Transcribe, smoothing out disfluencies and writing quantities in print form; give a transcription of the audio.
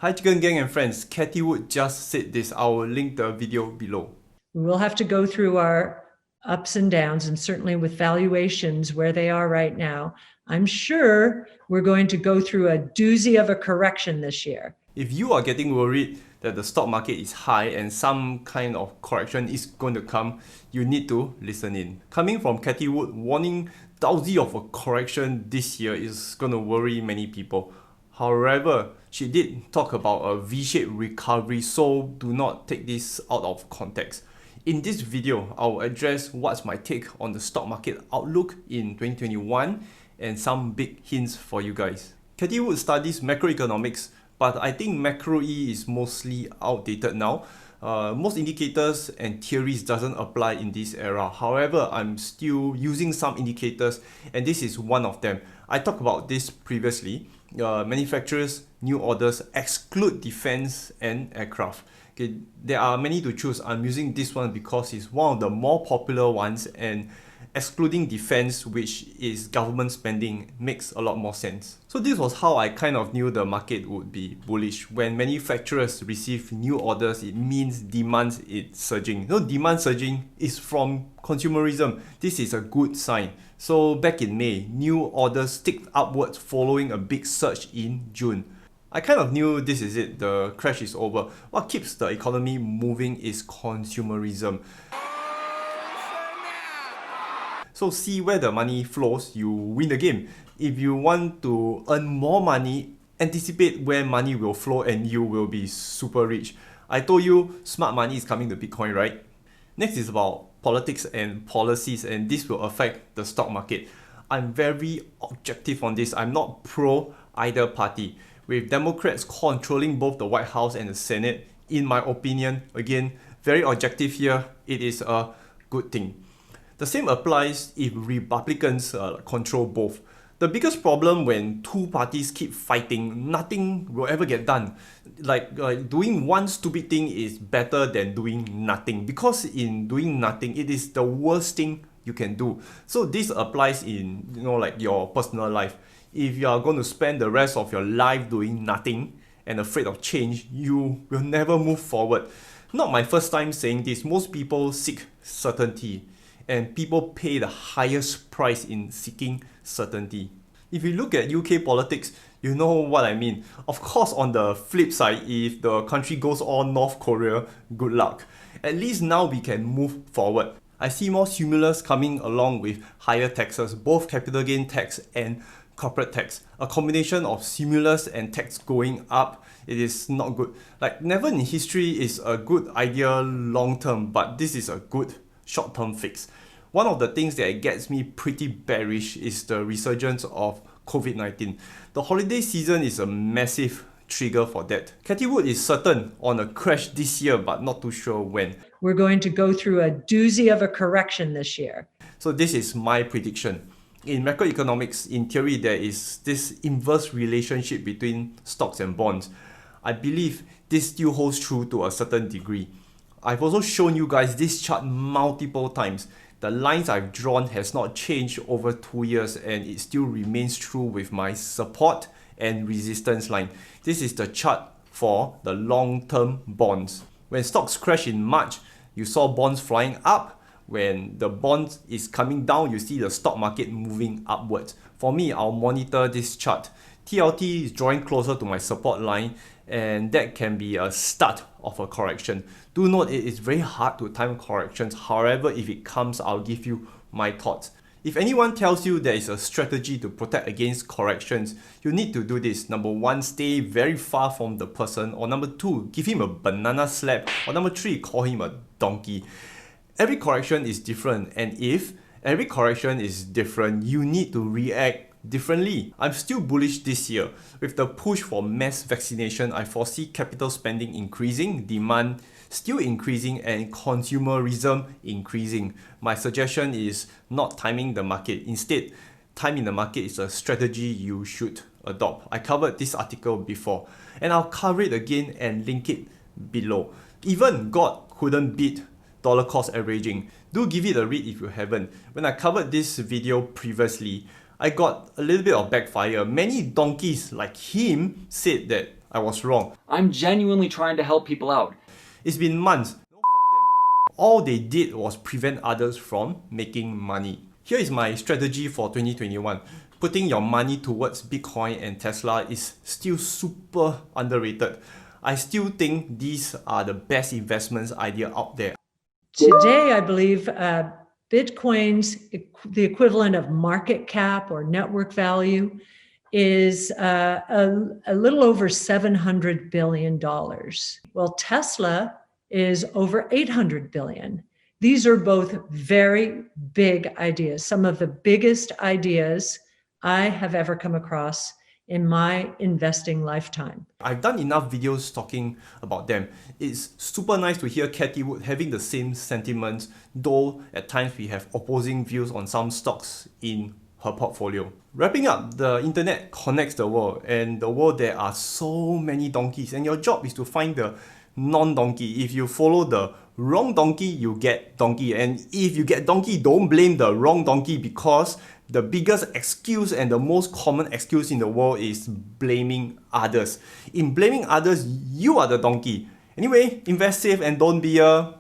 Hi Chicken Gang and friends, Cathie Wood just said this. I will link the video below. We will have to go through our ups and downs, and certainly with valuations where they are right now, I'm sure we're going to go through a doozy of a correction this year. If you are getting worried that the stock market is high and some kind of correction is going to come, you need to listen in. Coming from Cathie Wood, warning dowsy of a correction this year is going to worry many people. However, she did talk about a V-shaped recovery, so do not take this out of context. In this video, I'll address what's my take on the stock market outlook in 2021 and some big hints for you guys. Cathie Wood studies macroeconomics, but I think macro E is mostly outdated now. Most indicators and theories doesn't apply in this era. However, I'm still using some indicators and this is one of them. I talked about this previously. Manufacturers, new orders exclude defense and aircraft. Okay, there are many to choose. I'm using this one because it's one of the more popular ones, and excluding defense, which is government spending, makes a lot more sense. So this was how I kind of knew the market would be bullish. When manufacturers receive new orders, it means demand is surging. No, demand surging is from consumerism. This is a good sign. So back in May, new orders ticked upwards following a big surge in June. I kind of knew this is it, the crash is over. What keeps the economy moving is consumerism. So see where the money flows, you win the game. If you want to earn more money, anticipate where money will flow and you will be super rich. I told you smart money is coming to Bitcoin, right? Next is about politics and policies, and this will affect the stock market. I'm very objective on this. I'm not pro either party. With Democrats controlling both the White House and the Senate, in my opinion, again, very objective here, it is a good thing. The same applies if Republicans control both. The biggest problem when two parties keep fighting, nothing will ever get done. Like doing one stupid thing is better than doing nothing, because in doing nothing, it is the worst thing you can do. So this applies in like your personal life. If you are going to spend the rest of your life doing nothing and afraid of change, you will never move forward. Not my first time saying this. Most people seek certainty, and people pay the highest price in seeking certainty. If you look at UK politics, you know what I mean. Of course, on the flip side, if the country goes all North Korea, good luck. At least now we can move forward. I see more stimulus coming along with higher taxes, both capital gain tax and corporate tax. A combination of stimulus and tax going up, it is not good. Like, never in history is a good idea long term, but this is a good short-term fix. One of the things that gets me pretty bearish is the resurgence of COVID-19. The holiday season is a massive trigger for that. Cathie Wood is certain on a crash this year, but not too sure when. We're going to go through a doozy of a correction this year. So this is my prediction. In macroeconomics, in theory, there is this inverse relationship between stocks and bonds. I believe this still holds true to a certain degree. I've also shown you guys this chart multiple times. The lines I've drawn has not changed over 2 years, and it still remains true with my support and resistance line. This is the chart for the long-term bonds. When stocks crash in March, you saw bonds flying up. When the bond is coming down, you see the stock market moving upwards. For me, I'll monitor this chart. TLT is drawing closer to my support line, and that can be a start of a correction. Do note it is very hard to time corrections. However, if it comes, I'll give you my thoughts. If anyone tells you there is a strategy to protect against corrections, you need to do this. Number 1, stay very far from the person. Or number 2, give him a banana slap. Or number 3, call him a donkey. Every correction is different, and if every correction is different, you need to react differently. I'm still bullish this year. With the push for mass vaccination, I foresee capital spending increasing, demand still increasing, and consumerism increasing. My suggestion is not timing the market. Instead, timing the market is a strategy you should adopt. I covered this article before, and I'll cover it again and link it below. Even God couldn't beat dollar cost averaging. Do give it a read if you haven't. When I covered this video previously, I got a little bit of backfire. Many donkeys like him said that I was wrong. I'm genuinely trying to help people out. It's been months. All they did was prevent others from making money. Here is my strategy for 2021. Putting your money towards Bitcoin and Tesla is still super underrated. I still think these are the best investments idea out there. Today, I believe Bitcoin's the equivalent of market cap or network value is a little over $700 billion. Well, Tesla is over 800 billion. These are both very big ideas, some of the biggest ideas I have ever come across in my investing lifetime. I've done enough videos talking about them. It's super nice to hear Cathie Wood having the same sentiments, though at times we have opposing views on some stocks in her portfolio. Wrapping up, the internet connects the world, and the world there are so many donkeys, and your job is to find the non-donkey. If you follow the wrong donkey, you get donkey, and if you get donkey, don't blame the wrong donkey, because the biggest excuse and the most common excuse in the world is blaming others. In blaming others, you are the donkey. Anyway, invest safe and don't be a